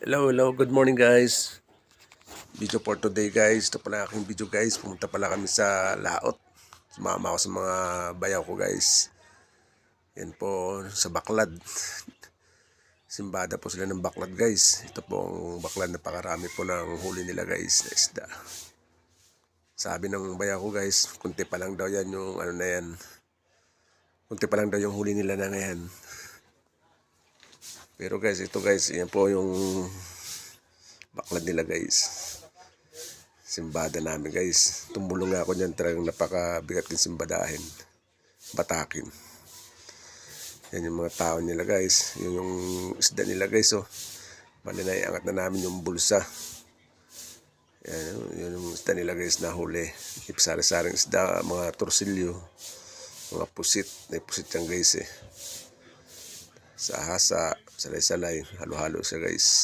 Hello, good morning guys. Video for today guys. Ito pala aking video guys. Pumunta pala kami sa Laot. Sumama ako sa mga bayaw ko guys. Yan po sa Baklad. Simbada po sila ng Baklad guys. Ito pong Baklad, napakarami po ng huli nila guys na isda. Sabi ng bayaw ko guys, kunti pa lang daw yan yung ano na yan. Kunti pa lang daw yung huli nila na ngayon. Pero guys, ito guys, yan po yung Baklad nila guys. Simbada namin guys. Tumulong nga ako dyan, talagang napakabigat din simbadahin. Batakin. Yan yung mga tao nila guys. Yun yung isda nila guys. Oh. Malinay, angat na namin yung bulsa. Yan, yun yung isda nila guys na huli. Ipsari-saring isda, mga torsilyo, mga pusit. May pusit yan guys eh. Sa hasa, salay-salay, halo-halo siya guys.